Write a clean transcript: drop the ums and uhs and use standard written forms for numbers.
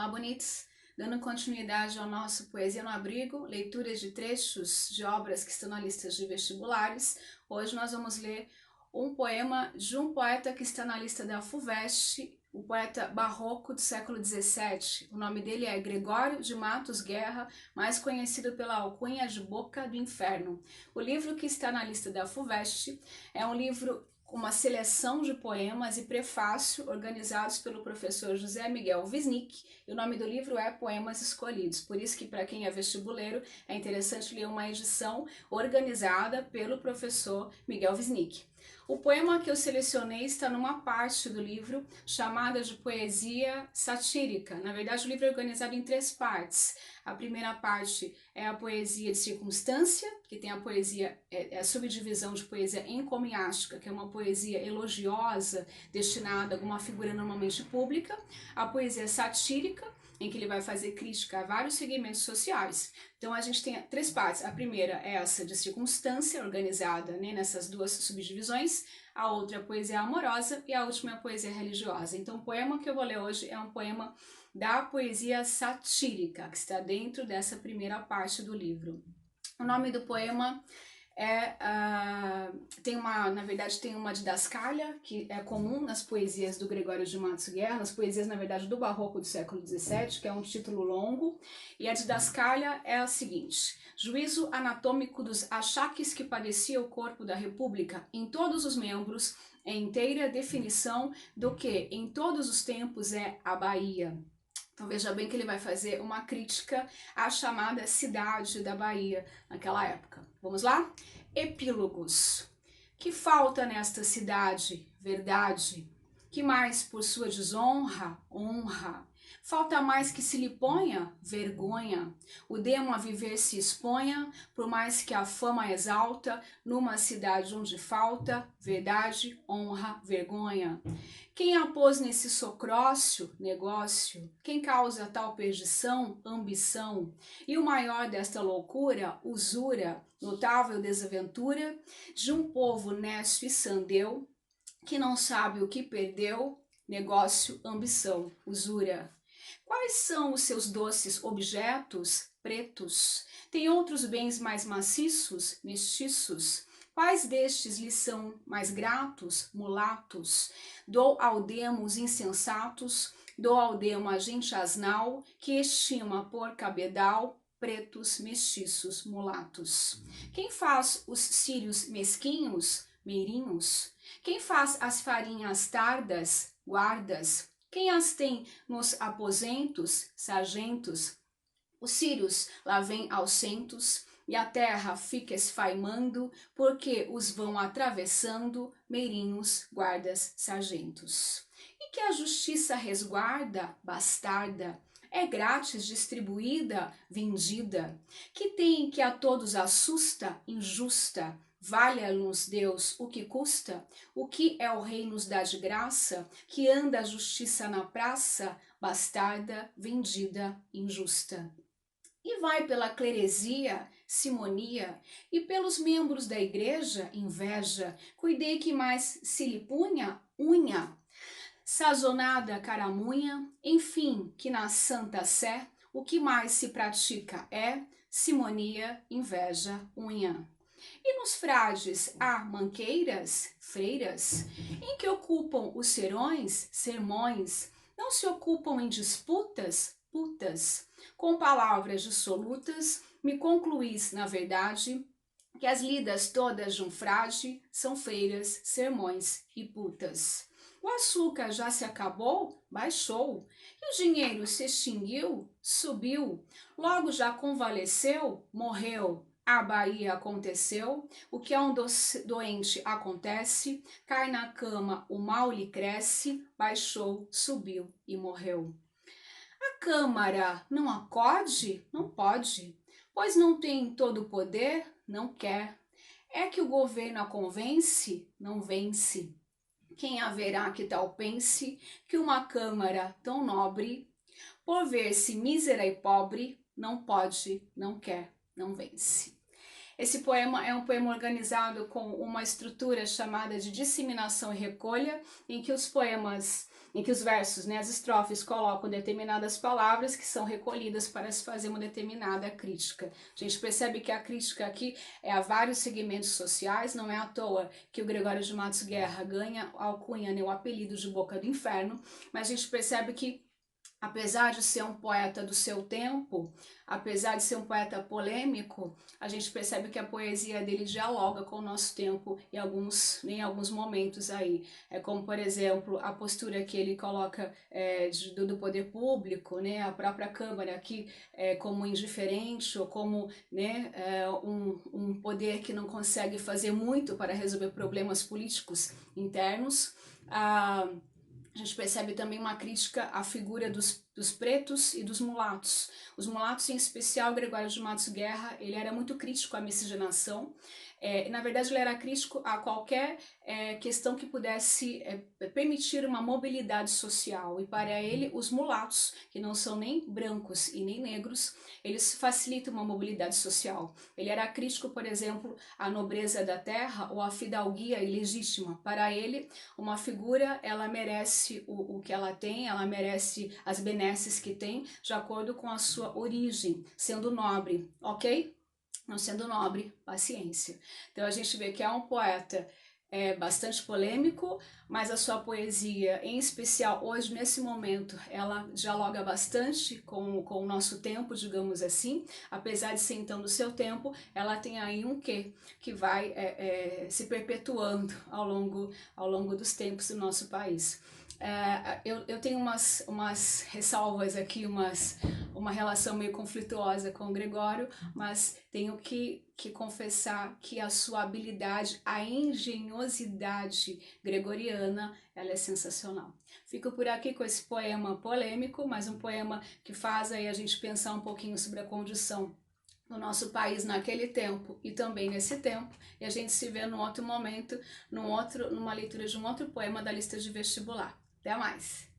Olá, bonitos! Dando continuidade ao nosso Poesia no Abrigo, leituras de trechos de obras que estão na lista de vestibulares. Hoje nós vamos ler um poema de um poeta que está na lista da FUVEST, o poeta barroco do século XVII. O nome dele é Gregório de Matos Guerra, mais conhecido pela alcunha de Boca do Inferno. O livro que está na lista da FUVEST é um livro com uma seleção de poemas e prefácio organizados pelo professor José Miguel Wisnik, e o nome do livro é Poemas Escolhidos. Por isso que, para quem é vestibuleiro, é interessante ler uma edição organizada pelo professor Miguel Wisnik. O poema que eu selecionei está numa parte do livro chamada de poesia satírica. Na verdade, o livro é organizado em três partes. A primeira parte é a poesia de circunstância, que tem a poesia, a subdivisão de poesia encomiástica, que é uma poesia elogiosa destinada a alguma figura normalmente pública. A poesia satírica, em que ele vai fazer crítica a vários segmentos sociais. Então a gente tem três partes. A primeira é essa de circunstância, organizada, né, nessas duas subdivisões. A outra é a poesia amorosa e a última é a poesia religiosa. Então o poema que eu vou ler hoje é um poema da poesia satírica, que está dentro dessa primeira parte do livro. O nome do poema na verdade tem uma didascália que é comum nas poesias do Gregório de Matos Guerra, nas poesias na verdade do barroco do século XVII, que é um título longo, e a didascália é a seguinte: juízo anatômico dos achaques que padecia o corpo da República em todos os membros, em inteira definição do que em todos os tempos é a Bahia. Então veja bem que ele vai fazer uma crítica à chamada cidade da Bahia naquela época. Vamos lá? Epílogos. Que falta nesta cidade? Verdade. Que mais por sua desonra? Honra. Falta mais que se lhe ponha? Vergonha. O demo a viver se exponha, por mais que a fama exalta, numa cidade onde falta verdade, honra, vergonha. Quem a pôs nesse socrócio, negócio? Quem causa tal perdição, ambição? E o maior desta loucura, usura, notável desaventura, de um povo nécio e sandeu, que não sabe o que perdeu, negócio, ambição, usura. Quais são os seus doces objetos, pretos? Tem outros bens mais maciços, mestiços? Quais destes lhe são mais gratos, mulatos? Dou ao demo os insensatos, dou ao demo a gente asnal, que estima por cabedal, pretos, mestiços, mulatos. Quem faz os círios mesquinhos, meirinhos? Quem faz as farinhas tardas, guardas? Quem as tem nos aposentos, sargentos? Os círios lá vêm aos centos, e a terra fica esfaimando, porque os vão atravessando meirinhos, guardas, sargentos. E que a justiça resguarda, bastarda, é grátis distribuída, vendida, que tem que a todos assusta, injusta, valha-nos Deus o que custa, o que é o rei nos dá de graça, que anda a justiça na praça, bastarda, vendida, injusta. E vai pela cleresia, simonia, e pelos membros da igreja, inveja, cuidei que mais se lhe punha, unha, sazonada caramunha, enfim, que na santa sé, o que mais se pratica é simonia, inveja, unha. E nos frades há manqueiras, freiras, em que ocupam os serões, sermões, não se ocupam em disputas, putas, com palavras dissolutas, me concluís, na verdade, que as lidas todas de um frade são freiras, sermões e putas. O açúcar já se acabou? Baixou. E o dinheiro se extinguiu? Subiu. Logo já convalesceu? Morreu. A Bahia aconteceu, o que a um doente acontece, cai na cama, o mal lhe cresce, baixou, subiu e morreu. A Câmara não acode? Não pode, pois não tem todo o poder? Não quer. É que o governo a convence? Não vence. Quem haverá que tal pense que uma Câmara tão nobre, por ver-se mísera e pobre, não pode, não quer, não vence. Esse poema é um poema organizado com uma estrutura chamada de disseminação e recolha, em que os poemas em que os versos, né, as estrofes colocam determinadas palavras que são recolhidas para se fazer uma determinada crítica. A gente percebe que a crítica aqui é a vários segmentos sociais, não é à toa que o Gregório de Matos Guerra ganha a alcunha, né, o apelido de Boca do Inferno, mas a gente percebe que apesar de ser um poeta do seu tempo, apesar de ser um poeta polêmico, a gente percebe que a poesia dele dialoga com o nosso tempo em alguns momentos aí. É como, por exemplo, a postura que ele coloca do poder público, né, a própria Câmara aqui como indiferente ou como, né, um poder que não consegue fazer muito para resolver problemas políticos internos. A gente percebe também uma crítica à figura dos pretos e dos mulatos. Os mulatos, em especial, Gregório de Matos Guerra, ele era muito crítico à miscigenação. Na verdade, ele era crítico a qualquer questão que pudesse permitir uma mobilidade social. E para ele, os mulatos, que não são nem brancos e nem negros, eles facilitam uma mobilidade social. Ele era crítico, por exemplo, à nobreza da terra ou à fidalguia ilegítima. Para ele, uma figura, ela merece o que ela tem, ela merece as benesses que tem, de acordo com a sua origem, sendo nobre, ok? Não sendo nobre, paciência. Então a gente vê que é um poeta bastante polêmico, mas a sua poesia, em especial hoje, nesse momento, ela dialoga bastante com o nosso tempo, digamos assim. Apesar de ser então do seu tempo, ela tem aí um quê que vai se perpetuando ao longo dos tempos do nosso país. Eu tenho umas ressalvas aqui, uma relação meio conflituosa com o Gregório, mas tenho que confessar que a sua habilidade, a engenhosidade gregoriana, ela é sensacional. Fico por aqui com esse poema polêmico, mas um poema que faz aí a gente pensar um pouquinho sobre a condição no nosso país naquele tempo e também nesse tempo, e a gente se vê num outro momento, numa leitura de um outro poema da lista de vestibular. Até mais!